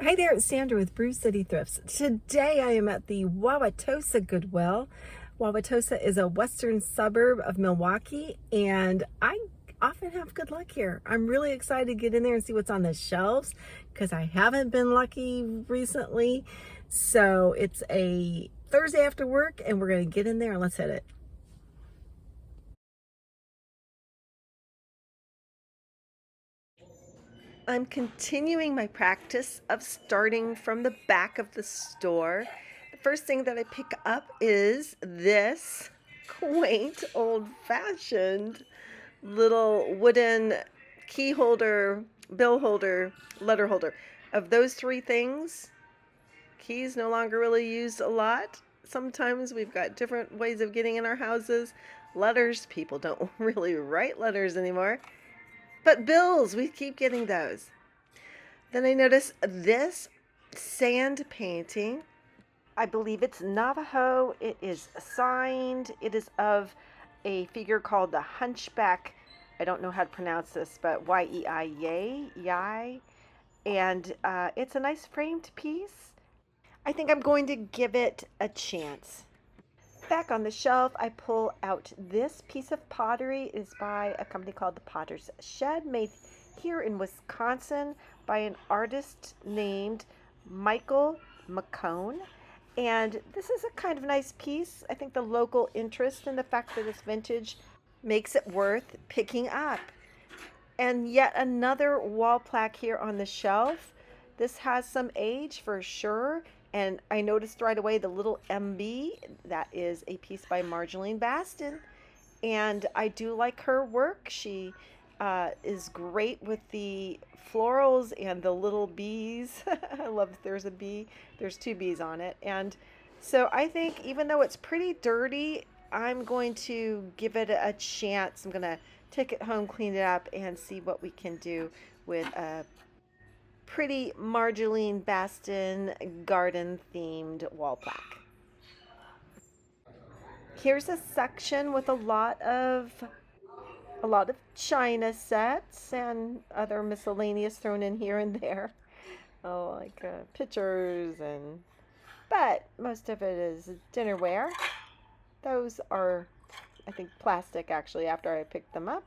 Hi there, it's Sandra with Brew City Thrifts. Today I am at the Wauwatosa Goodwill. Wauwatosa is a western suburb of Milwaukee, and I often have good luck here. I'm really excited to get in there and see what's on the shelves because I haven't been lucky recently. So it's a Thursday after work and we're going to get in there and let's hit it. I'm continuing my practice of starting from the back of the store. The first thing that I pick up is this quaint, old-fashioned little wooden key holder, bill holder, letter holder. Of those three things, keys no longer really used a lot. Sometimes we've got different ways of getting in our houses. Letters, people don't really write letters anymore. But bills, we keep getting those. Then I notice this sand painting. I believe it's Navajo. It is signed. It is of a figure called the Hunchback. I don't know how to pronounce this, but Yei. And it's a nice framed piece. I think I'm going to give it a chance. Back on the shelf, I pull out this piece of pottery. It is by a company called the Potter's Shed, made here in Wisconsin by an artist named Michael Macone. And this is a kind of nice piece. I think the local interest and the fact that it's vintage makes it worth picking up. And yet another wall plaque here on the shelf. This has some age for sure. And I noticed right away the little MB. That is a piece by Marjolein Bastin. And I do like her work. She is great with the florals and the little bees. I love there's a bee. There's two bees on it. And so I think even though it's pretty dirty, I'm going to give it a chance. I'm going to take it home, clean it up, and see what we can do with a pretty Marjolein Bastin garden themed wall plaque. Here's a section with a lot of china sets and other miscellaneous thrown in here and there. Oh, like pictures but most of it is dinnerware. Those are, I think, plastic actually after I picked them up.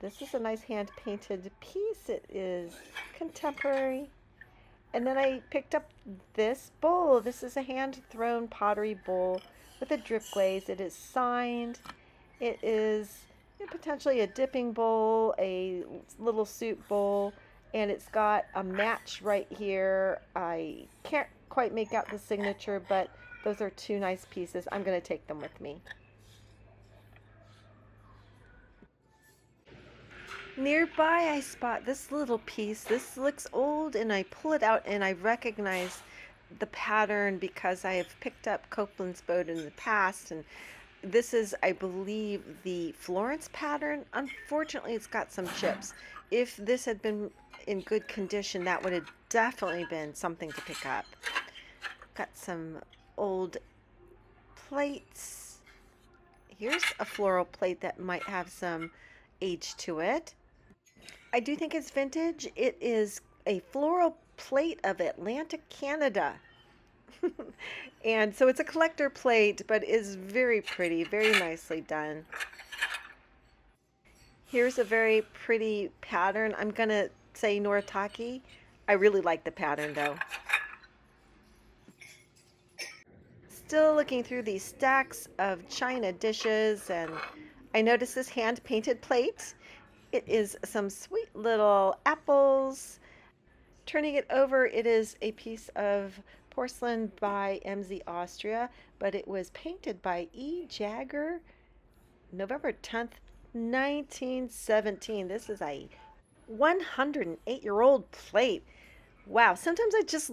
This is a nice hand-painted piece. It is contemporary. And then I picked up this bowl. This is a hand-thrown pottery bowl with a drip glaze. It is signed. It is potentially a dipping bowl, a little soup bowl, and it's got a match right here. I can't quite make out the signature, but those are two nice pieces. I'm going to take them with me. Nearby, I spot this little piece. This looks old, and I pull it out, and I recognize the pattern because I have picked up Copeland's boat in the past, and this is, I believe, the Florence pattern. Unfortunately, it's got some chips. If this had been in good condition, that would have definitely been something to pick up. Got some old plates. Here's a floral plate that might have some age to it. I do think it's vintage. It is a floral plate of Atlantic, Canada. And so it's a collector plate, but is very pretty, very nicely done. Here's a very pretty pattern. I'm going to say Noritake. I really like the pattern though. Still looking through these stacks of china dishes, and I noticed this hand-painted plate. It is some sweet little apples. Turning it over, it is a piece of porcelain by MZ Austria, but it was painted by E. Jagger, November 10th, 1917. This is a 108-year-old plate. Wow, sometimes I just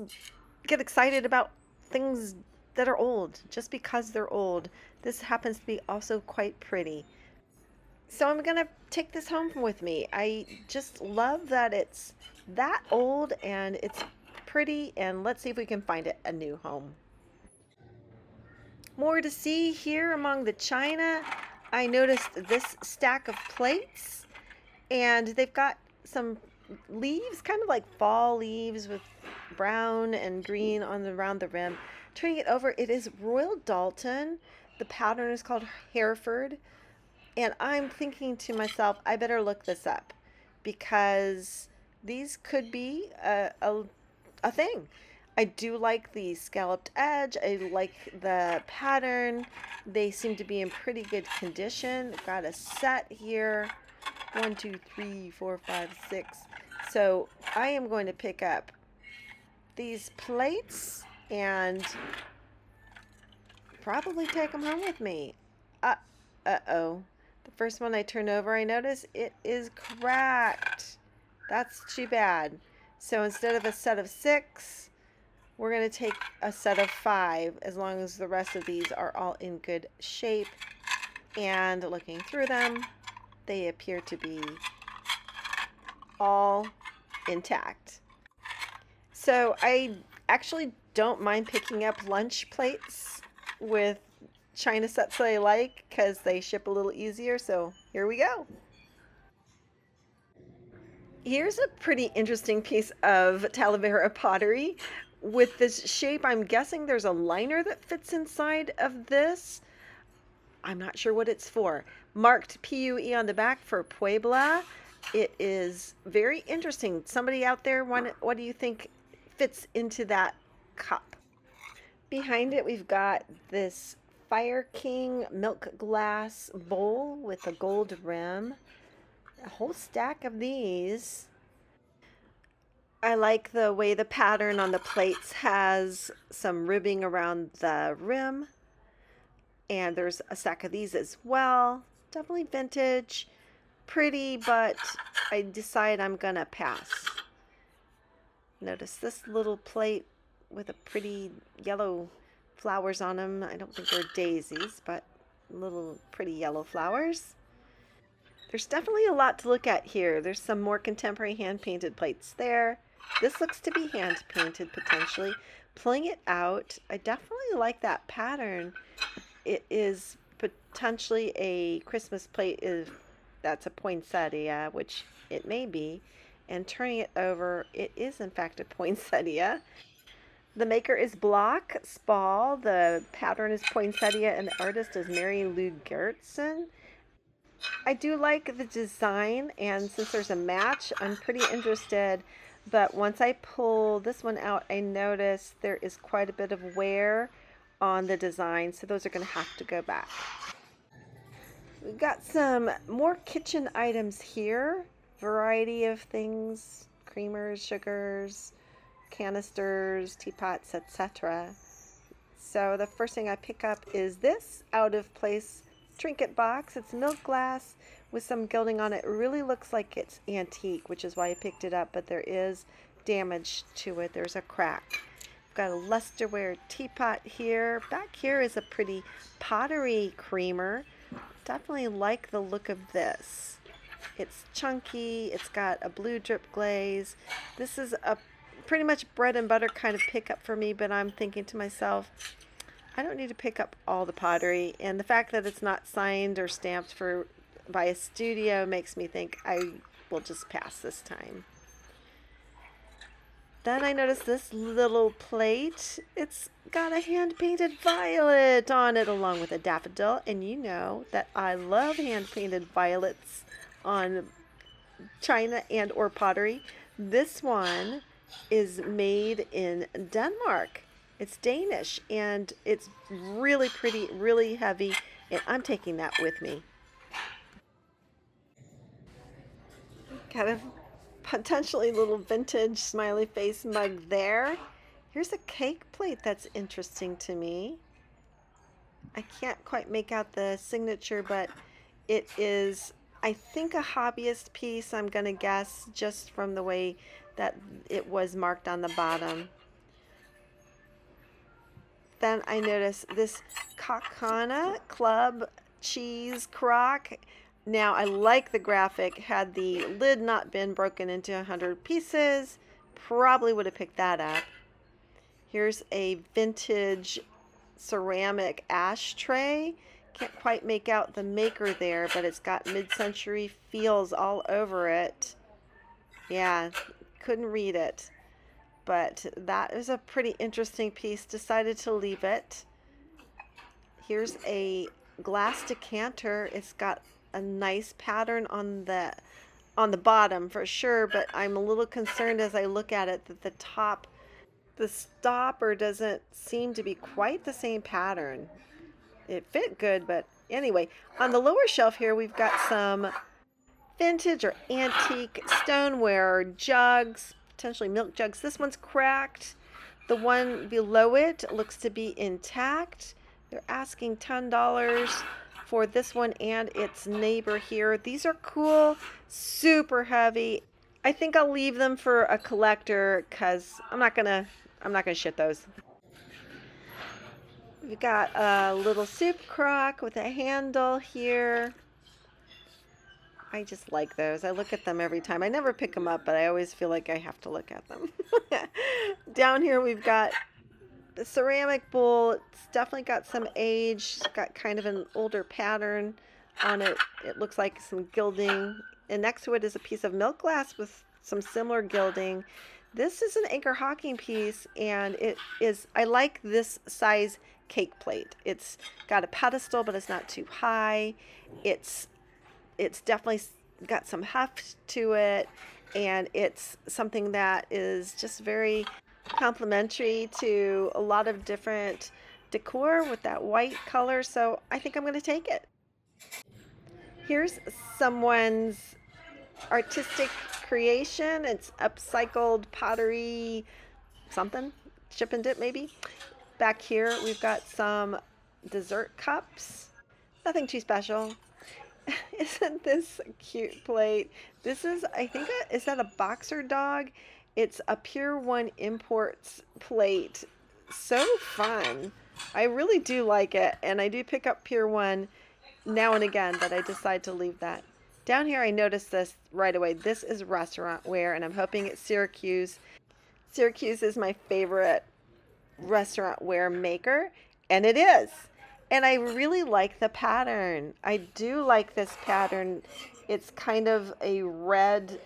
get excited about things that are old just because they're old. This happens to be also quite pretty. So I'm going to take this home with me. I just love that it's that old and it's pretty, and let's see if we can find it a new home. More to see here among the china. I noticed this stack of plates, and they've got some leaves, kind of like fall leaves with brown and green on around the rim. Turning it over, it is Royal Doulton. The pattern is called Hereford. And I'm thinking to myself, I better look this up because these could be a thing. I do like the scalloped edge. I like the pattern. They seem to be in pretty good condition. Got a set here. 1, 2, 3, 4, 5, 6. So I am going to pick up these plates and probably take them home with me. Uh-oh. The first one I turn over, I notice it is cracked. That's too bad. So instead of a set of 6, we're going to take a set of 5, as long as the rest of these are all in good shape. And looking through them, they appear to be all intact. So I actually don't mind picking up lunch plates with China sets that I like because they ship a little easier. So here we go. Here's a pretty interesting piece of Talavera pottery. With this shape, I'm guessing there's a liner that fits inside of this. I'm not sure what it's for. Marked PUE on the back for Puebla. It is very interesting. Somebody out there, what do you think fits into that cup? Behind it, we've got this Fire King milk glass bowl with a gold rim. A whole stack of these. I like the way the pattern on the plates has some ribbing around the rim. And there's a stack of these as well. Definitely vintage. Pretty, but I decide I'm gonna pass. Notice this little plate with a pretty yellow flowers on them. I don't think they're daisies, but little pretty yellow flowers. There's definitely a lot to look at here. There's some more contemporary hand-painted plates there. This looks to be hand-painted potentially. Pulling it out, I definitely like that pattern. It is potentially a Christmas plate if that's a poinsettia, which it may be. And turning it over, it is in fact a poinsettia. The maker is Block Spall. The pattern is poinsettia, and the artist is Mary Lou Gertson. I do like the design, and since there's a match, I'm pretty interested. But once I pull this one out, I notice there is quite a bit of wear on the design, so those are going to have to go back. We've got some more kitchen items here. Variety of things, creamers, sugars, canisters, teapots, etc. So the first thing I pick up is this out of place trinket box. It's milk glass with some gilding on it. It really looks like it's antique, which is why I picked it up, but there is damage to it. There's a crack. I've got a lusterware teapot here. Back here is a pretty pottery creamer. Definitely like the look of this. It's chunky. It's got a blue drip glaze. This is a pretty much bread and butter kind of pickup for me, but I'm thinking to myself, I don't need to pick up all the pottery, and the fact that it's not signed or stamped by a studio makes me think I will just pass this time. Then I noticed this little plate. It's got a hand-painted violet on it along with a daffodil, and you know that I love hand-painted violets on china and or pottery. This one is made in Denmark. It's Danish, and it's really pretty, really heavy, and I'm taking that with me. Got a potentially little vintage smiley face mug there. Here's a cake plate that's interesting to me. I can't quite make out the signature, but it is, I think, a hobbyist piece, I'm going to guess, just from the way that it was marked on the bottom. Then I noticed this Kakana Club cheese crock. Now I like the graphic. Had the lid not been broken into 100 pieces, probably would have picked that up. Here's a vintage ceramic ashtray. Can't quite make out the maker there, but it's got mid-century feels all over it. Yeah, couldn't read it. but that is a pretty interesting piece. Decided to leave it. Here's a glass decanter. It's got a nice pattern on the bottom for sure, but I'm a little concerned as I look at it that the stopper doesn't seem to be quite the same pattern. It fit good, but anyway, on the lower shelf here we've got some vintage or antique stoneware, jugs, potentially milk jugs. This one's cracked. The one below it looks to be intact. They're asking $10 for this one and its neighbor here. These are cool, super heavy. I think I'll leave them for a collector because I'm not gonna shit those. We've got a little soup crock with a handle here. I just like those. I look at them every time. I never pick them up, but I always feel like I have to look at them. Down here we've got the ceramic bowl. It's definitely got some age. It's got kind of an older pattern on it. It looks like some gilding. And next to it is a piece of milk glass with some similar gilding. This is an Anchor Hocking piece, and I like this size cake plate. It's got a pedestal, but it's not too high. It's definitely got some heft to it, and it's something that is just very complementary to a lot of different decor with that white color, so I think I'm going to take it. Here's someone's artistic creation. It's upcycled pottery something, chip and dip maybe. Back here we've got some dessert cups, nothing too special. Isn't this a cute plate? This is, I think, is that a boxer dog? It's a Pier 1 Imports plate. So fun. I really do like it, and I do pick up Pier 1 now and again, but I decide to leave that. Down here I noticed this right away. This is restaurant ware, and I'm hoping it's Syracuse. Syracuse is my favorite restaurant ware maker, and it is. And I really like the pattern. I do like this pattern. It's kind of a red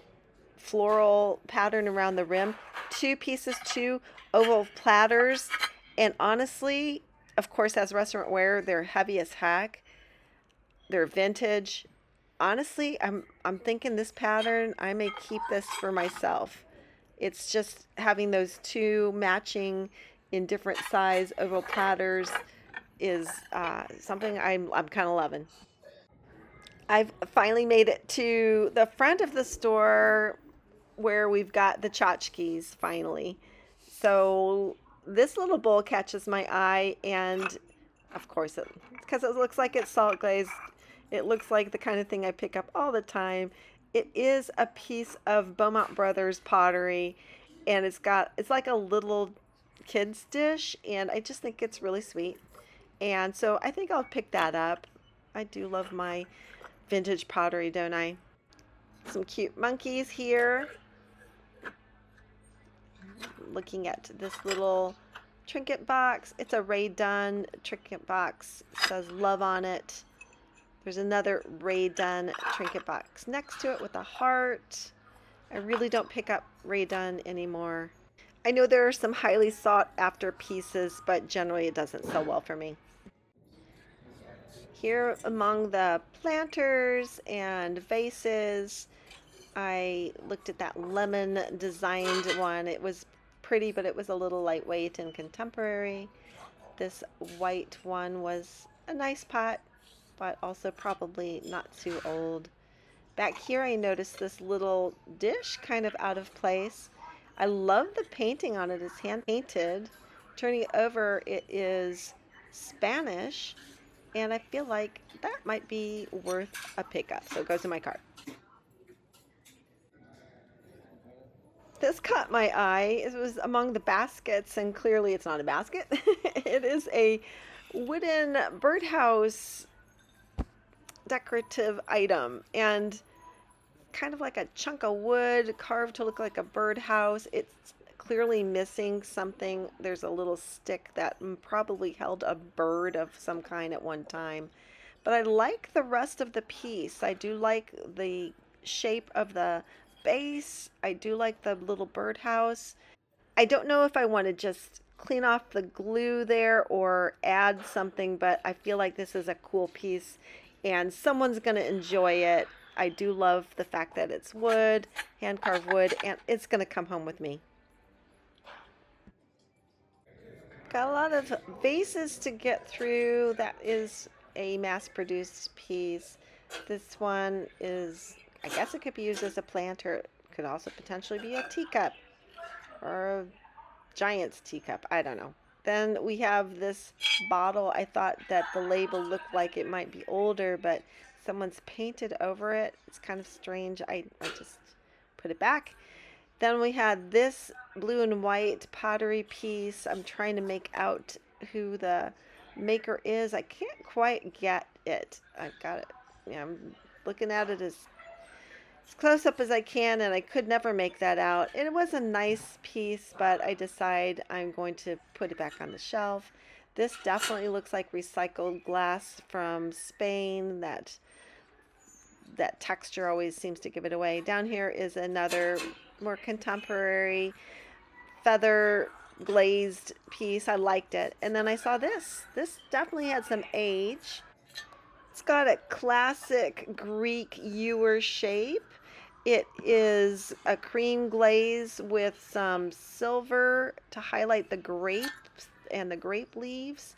floral pattern around the rim. 2 pieces, 2 oval platters. And honestly, of course, as restaurant ware, they're heavy as heck. They're vintage. Honestly, I'm thinking this pattern, I may keep this for myself. It's just having those 2 matching in different size oval platters is something I'm kind of loving. I've finally made it to the front of the store where we've got the tchotchkes finally. So this little bowl catches my eye, and of course because it looks like it's salt glazed. It looks like the kind of thing I pick up all the time. It is a piece of Beaumont Brothers pottery, and it's like a little kid's dish, and I just think it's really sweet. And so I think I'll pick that up. I do love my vintage pottery, don't I? Some cute monkeys here. Looking at this little trinket box. It's a Ray Dunn trinket box. It says love on it. There's another Ray Dunn trinket box next to it with a heart. I really don't pick up Ray Dunn anymore. I know there are some highly sought after pieces, but generally it doesn't sell well for me. Here among the planters and vases, I looked at that lemon designed one. It was pretty, but it was a little lightweight and contemporary. This white one was a nice pot, but also probably not too old. Back here I noticed this little dish kind of out of place. I love the painting on it. It's hand painted. Turning it over, it is Spanish, and I feel like that might be worth a pickup, so it goes in my cart. This caught my eye. It was among the baskets, and clearly it's not a basket. It is a wooden birdhouse decorative item, and kind of like a chunk of wood carved to look like a birdhouse. It's clearly missing something. There's a little stick that probably held a bird of some kind at one time. But I like the rest of the piece. I do like the shape of the base. I do like the little birdhouse. I don't know if I want to just clean off the glue there or add something, but I feel like this is a cool piece and someone's going to enjoy it. I do love the fact that it's wood, hand carved wood, and it's going to come home with me. Got a lot of vases to get through. That is a mass-produced piece. This one is, I guess it could be used as a planter. It could also potentially be a teacup or a giant's teacup. I don't know. Then we have this bottle. I thought that the label looked like it might be older, but someone's painted over it. It's kind of strange. I just put it back. Then we had this blue and white pottery piece. I'm trying to make out who the maker is. I can't quite get it. I've got it. Yeah, I'm looking at it as close up as I can, and I could never make that out. And it was a nice piece, but I decide I'm going to put it back on the shelf. This definitely looks like recycled glass from Spain. That texture always seems to give it away. Down here is another more contemporary feather glazed piece. I liked it. And then I saw this. This definitely had some age. It's got a classic Greek ewer shape. It is a cream glaze with some silver to highlight the grapes and the grape leaves.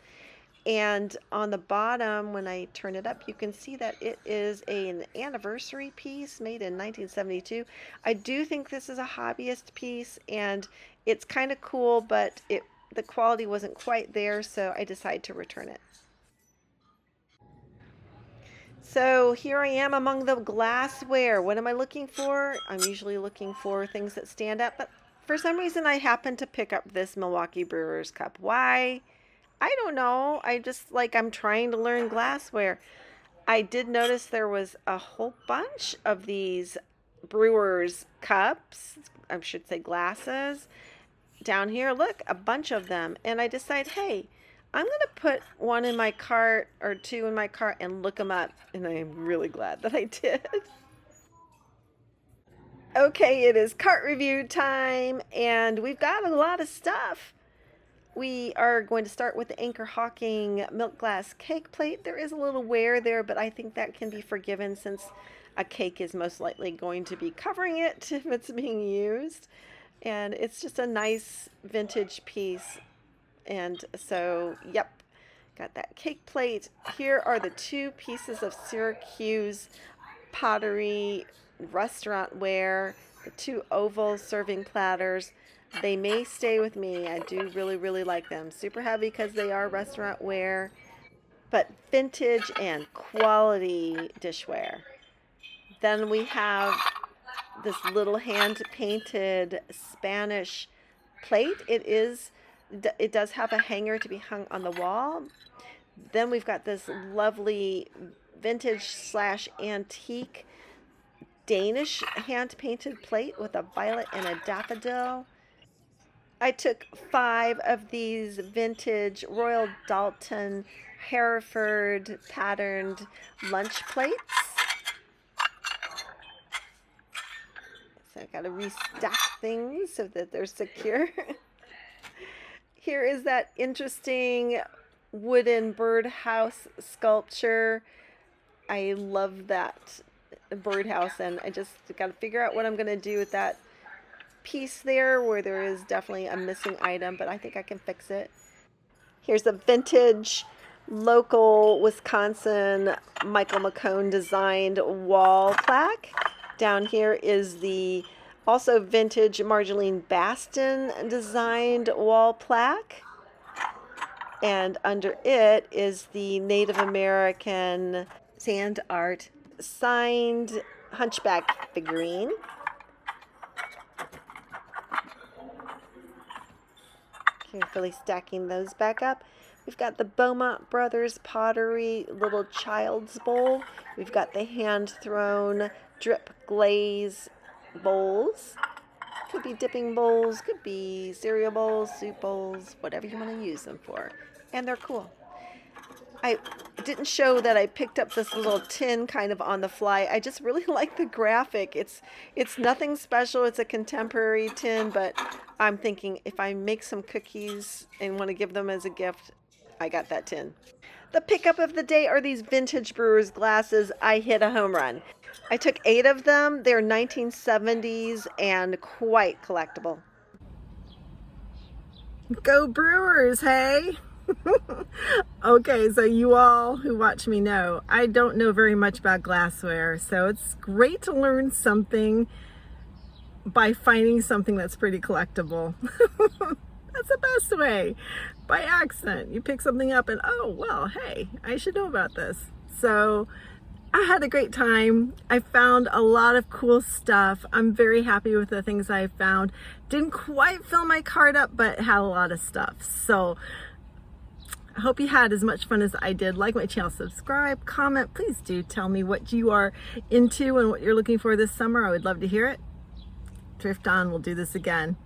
And on the bottom, when I turn it up, you can see that it is an anniversary piece made in 1972. I do think this is a hobbyist piece, and it's kind of cool, but the quality wasn't quite there, so I decided to return it. So here I am among the glassware. What am I looking for? I'm usually looking for things that stand up, but for some reason I happened to pick up this Milwaukee Brewers cup. Why? I don't know. I'm trying to learn glassware. I did notice there was a whole bunch of these Brewers cups, I should say glasses, down here. Look, a bunch of them. And I decided, hey, I'm going to put one in my cart or two in my cart and look them up. And I am really glad that I did. Okay, it is cart review time, and we've got a lot of stuff. We are going to start with the Anchor Hocking milk glass cake plate. There is a little wear there, but I think that can be forgiven since a cake is most likely going to be covering it if it's being used. And it's just a nice vintage piece. And so, yep, got that cake plate. Here are the two pieces of Syracuse pottery restaurant ware, the two oval serving platters. They may stay with me. I do really, really like them. Super heavy because they are restaurant ware, but vintage and quality dishware. Then we have this little hand-painted Spanish plate. It does have a hanger to be hung on the wall. Then we've got this lovely vintage/antique Danish hand-painted plate with a violet and a daffodil. I took 5 of these vintage Royal Doulton Hereford patterned lunch plates. So I gotta restack things so that they're secure. Here is that interesting wooden birdhouse sculpture. I love that birdhouse, and I just got to figure out what I'm going to do with that piece there where there is definitely a missing item, but I think I can fix it. Here's a vintage local Wisconsin Michael Macone designed wall plaque. Down here is the also vintage Marjolein Bastin designed wall plaque. And under it is the Native American sand art signed Hunchback figurine. Carefully stacking those back up. We've got the Beaumont Brothers pottery little child's bowl. We've got the hand-thrown drip-glaze bowls. Could be dipping bowls, could be cereal bowls, soup bowls, whatever you want to use them for. And they're cool. I didn't show that I picked up this little tin kind of on the fly. I just really like the graphic. It's nothing special. It's a contemporary tin, but I'm thinking if I make some cookies and want to give them as a gift, I got that tin. The pickup of the day are these vintage Brewers glasses. I hit a home run. I took 8 of them. They're 1970s and quite collectible. Go Brewers, hey! Okay, so you all who watch me know, I don't know very much about glassware, so it's great to learn something by finding something that's pretty collectible. That's the best way. By accident, you pick something up and, oh, well, hey, I should know about this. So I had a great time. I found a lot of cool stuff. I'm very happy with the things I found. Didn't quite fill my cart up, but had a lot of stuff. So I hope you had as much fun as I did. Like my channel, subscribe, comment. Please do tell me what you are into and what you're looking for this summer. I would love to hear it. Thrift on, we'll do this again.